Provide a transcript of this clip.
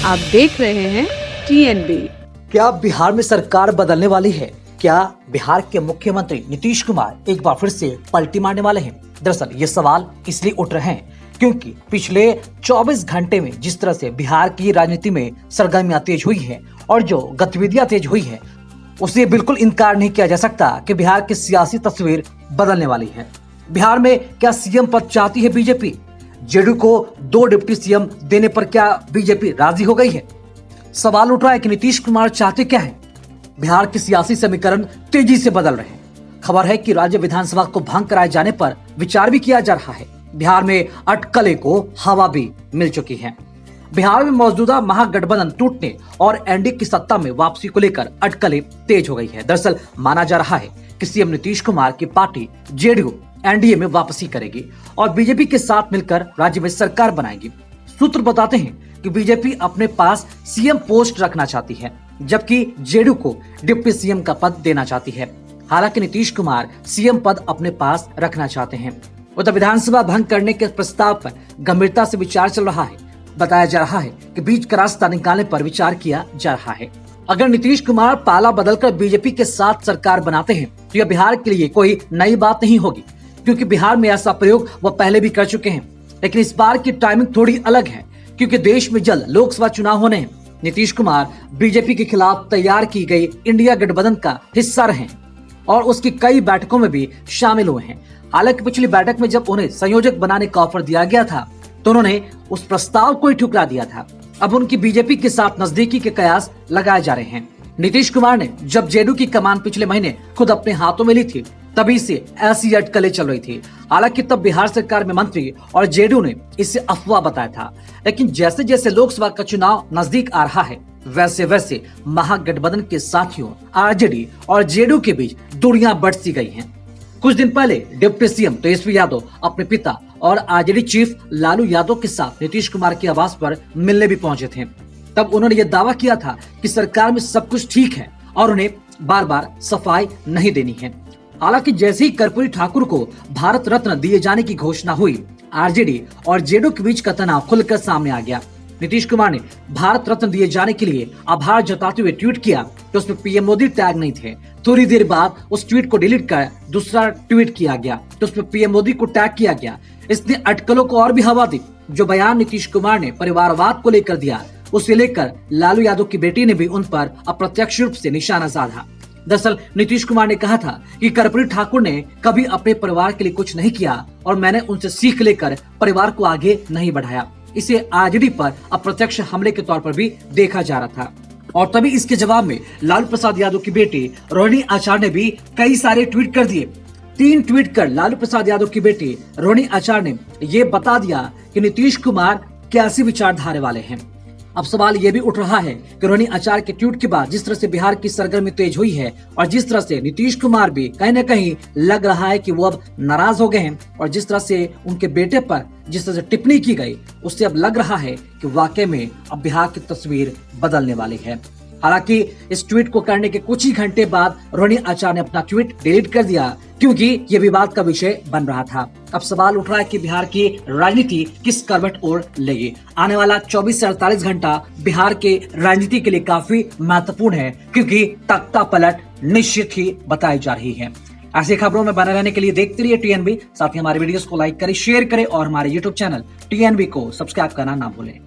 आप देख रहे हैं TNB। क्या बिहार में सरकार बदलने वाली है? क्या बिहार के मुख्यमंत्री नीतीश कुमार एक बार फिर से पलटी मारने वाले हैं? दरअसल ये सवाल इसलिए उठ रहे हैं क्योंकि पिछले 24 घंटे में जिस तरह से बिहार की राजनीति में सरगर्मियां तेज हुई है और जो गतिविधियां तेज हुई है, उससे बिल्कुल इनकार नहीं किया जा सकता कि बिहार की सियासी तस्वीर बदलने वाली है। बिहार में क्या सीएम पद चाहती है बीजेपी? जेडीयू को 2 डिप्टी सीएम देने पर क्या बीजेपी राजी हो गई है? सवाल उठ रहा है कि नीतीश कुमार चाहते क्या है? बिहार के सियासी समीकरण तेजी से बदल रहे हैं। खबर है कि राज्य विधानसभा को भंग कराए जाने पर विचार भी किया जा रहा है। बिहार में अटकलें को हवा भी मिल चुकी है। बिहार में मौजूदा महागठबंधन टूटने और एनडीए की सत्ता में वापसी को लेकर अटकलें तेज हो गई है। दरअसल माना जा रहा है कि सीएम नीतीश कुमार की पार्टी जेडीयू एनडीए में वापसी करेगी और बीजेपी के साथ मिलकर राज्य में सरकार बनाएगी। सूत्र बताते हैं कि बीजेपी अपने पास सीएम पोस्ट रखना चाहती है, जबकि जेडीयू को डिप्टी सीएम का पद देना चाहती है। हालांकि नीतीश कुमार सीएम पद अपने पास रखना चाहते हैं। उधर विधानसभा भंग करने के प्रस्ताव पर गंभीरता से विचार चल रहा है। बताया जा रहा है कि बीच का रास्ता निकालने पर विचार किया जा रहा है। अगर नीतीश कुमार पाला बदलकर बीजेपी के साथ सरकार बनाते हैं तो यह बिहार के लिए कोई नई बात नहीं होगी, क्योंकि बिहार में ऐसा प्रयोग वो पहले भी कर चुके हैं। लेकिन इस बार की टाइमिंग थोड़ी अलग है, क्योंकि देश में जल्द लोकसभा चुनाव होने हैं। नीतीश कुमार बीजेपी के खिलाफ तैयार की गई इंडिया गठबंधन का हिस्सा रहे और उसकी कई बैठकों में भी शामिल हुए हैं। हालांकि पिछली बैठक में जब उन्हें संयोजक बनाने का ऑफर दिया गया था तो उन्होंने उस प्रस्ताव को ही ठुकरा दिया था। अब उनकी बीजेपी के साथ नजदीकी के कयास लगाए जा रहे हैं। नीतीश कुमार ने जब जेडीयू की कमान पिछले महीने खुद अपने हाथों में ली थी, तभी से ऐसी अटकलें चल रही थी। हालांकि तब बिहार सरकार में मंत्री और जेडीयू ने इसे अफवाह बताया था। लेकिन जैसे जैसे लोकसभा का चुनाव नजदीक आ रहा है, वैसे वैसे महागठबंधन के साथियों आरजेडी और जेडीयू के बीच दूरियां बढ़ती गई हैं। कुछ दिन पहले डिप्टी सीएम तेजस्वी यादव अपने पिता और आरजेडी चीफ लालू यादव के साथ नीतीश कुमार के आवास पर मिलने भी पहुंचे थे। तब उन्होंने ये दावा किया था कि सरकार में सब कुछ ठीक है और उन्हें बार बार सफाई नहीं देनी है। हालांकि जैसे ही कर्पूरी ठाकुर को भारत रत्न दिए जाने की घोषणा हुई, आरजेडी और जेडीयू के बीच का तनाव खुलकर सामने आ गया। नीतीश कुमार ने भारत रत्न दिए जाने के लिए आभार जताते हुए ट्वीट किया कि उसमें पीएम मोदी टैग नहीं थे। थोड़ी देर बाद उस ट्वीट को डिलीट कर दूसरा ट्वीट किया गया तो उसमें पीएम मोदी को टैग किया गया। इसने अटकलों को और भी हवा दी। जो बयान नीतीश कुमार ने परिवारवाद को लेकर दिया, उसे लेकर लालू यादव की बेटी ने भी उन पर अप्रत्यक्ष रूप से निशाना साधा। दरअसल नीतीश कुमार ने कहा था कि कर्पूरी ठाकुर ने कभी अपने परिवार के लिए कुछ नहीं किया और मैंने उनसे सीख लेकर परिवार को आगे नहीं बढ़ाया। इसे आरजेडी पर अप्रत्यक्ष हमले के तौर पर भी देखा जा रहा था। और तभी इसके जवाब में लालू प्रसाद यादव की बेटी रोहिणी आचार्य ने भी कई सारे ट्वीट कर दिए। 3 ट्वीट कर लालू प्रसाद यादव की बेटी रोहिणी आचार्य ने ये बता दिया कि नीतीश कुमार कैसी विचारधारा वाले हैं। अब सवाल ये भी उठ रहा है कि रोहिणी आचार्य के ट्वीट के बाद जिस तरह से बिहार की सरगर्मी तेज हुई है और जिस तरह से नीतीश कुमार भी कहीं न कहीं लग रहा है कि वो अब नाराज हो गए हैं और जिस तरह से उनके बेटे पर जिस तरह से टिप्पणी की गई, उससे अब लग रहा है कि वाकई में अब बिहार की तस्वीर बदलने वाली है। हालांकि इस ट्वीट को करने के कुछ ही घंटे बाद रोहिणी आचार्य ने अपना ट्वीट डिलीट कर दिया, क्योंकि ये विवाद का विषय बन रहा था। अब सवाल उठ रहा है कि बिहार की राजनीति किस करवट ओर लेगी। आने वाला 24 से 48 घंटा बिहार के राजनीति के लिए काफी महत्वपूर्ण है, क्योंकि तख्ता पलट निश्चित ही बताई जा रही है। ऐसी खबरों में बने रहने के लिए देखते रहिए TNB। साथ ही हमारे वीडियोस को लाइक करें, शेयर करें और हमारे YouTube चैनल TNB को सब्सक्राइब करना ना भूलें।